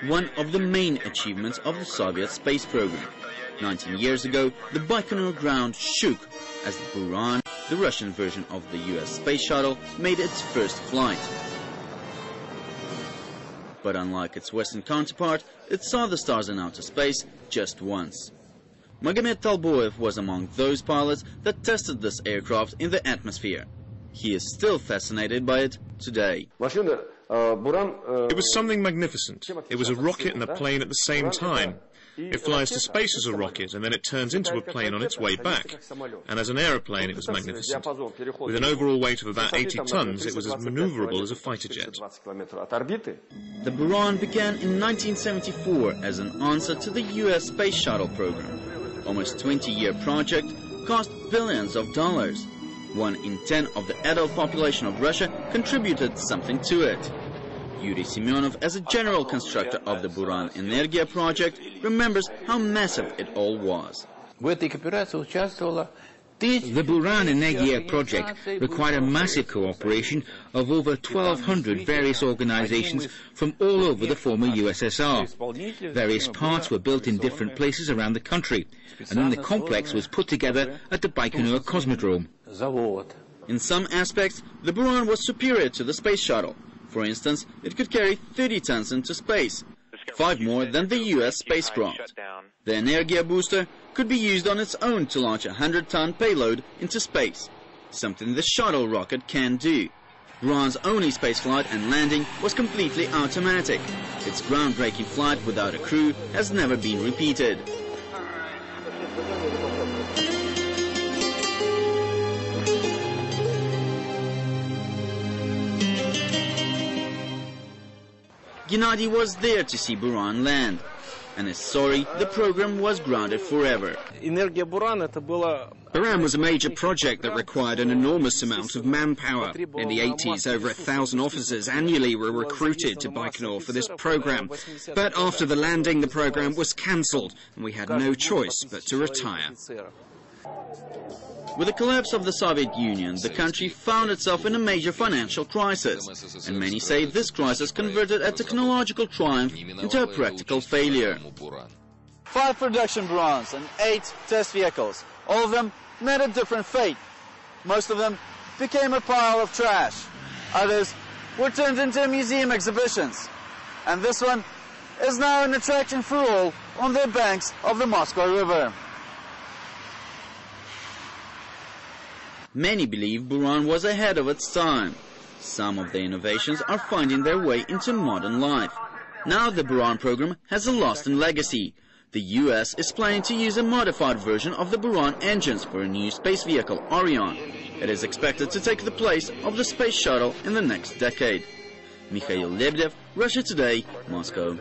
one of the main achievements of the Soviet space program. 19 years ago, the Baikonur ground shook as the Buran, the Russian version of the US space shuttle, made its first flight. But unlike its Western counterpart, it saw the stars in outer space just once. Magomed Talboyev was among those pilots that tested this aircraft in the atmosphere. He is still fascinated by it today. It was something magnificent. It was a rocket and a plane at the same time. It flies to space as a rocket, and then it turns into a plane on its way back. And as an aeroplane, it was magnificent. With an overall weight of about 80 tons, it was as maneuverable as a fighter jet. The Buran began in 1974 as an answer to the US space shuttle program. Almost 20-year project cost billions of dollars. 1 in 10 of the adult population of Russia contributed something to it. Yuri Semyonov, as a general constructor of the Buran-Energia project, remembers how massive it all was. The Buran-Energia project required a massive cooperation of over 1,200 various organizations from all over the former USSR. Various parts were built in different places around the country, and then the complex was put together at the Baikonur Cosmodrome. In some aspects, the Buran was superior to the space shuttle. For instance, it could carry 30 tons into space, 5 more than the US spacecraft. The Energia booster could be used on its own to launch a 100-ton payload into space, something the shuttle rocket can do. Buran's only spaceflight and landing was completely automatic. Its groundbreaking flight without a crew has never been repeated. Gennady was there to see Buran land, and is sorry the program was grounded forever. Buran was a major project that required an enormous amount of manpower. In the 80s, over 1,000 officers annually were recruited to Baikonur for this program. But after the landing, the program was cancelled, and we had no choice but to retire. With the collapse of the Soviet Union, the country found itself in a major financial crisis, and many say this crisis converted a technological triumph into a practical failure. 5 production Burans and 8 test vehicles, all of them met a different fate. Most of them became a pile of trash. Others were turned into museum exhibitions. And this one is now an attraction for all on the banks of the Moscow River. Many believe Buran was ahead of its time. Some of the innovations are finding their way into modern life. Now the Buran program has a lasting legacy. The US is planning to use a modified version of the Buran engines for a new space vehicle, Orion. It is expected to take the place of the space shuttle in the next decade. Mikhail Lebedev, Russia Today, Moscow.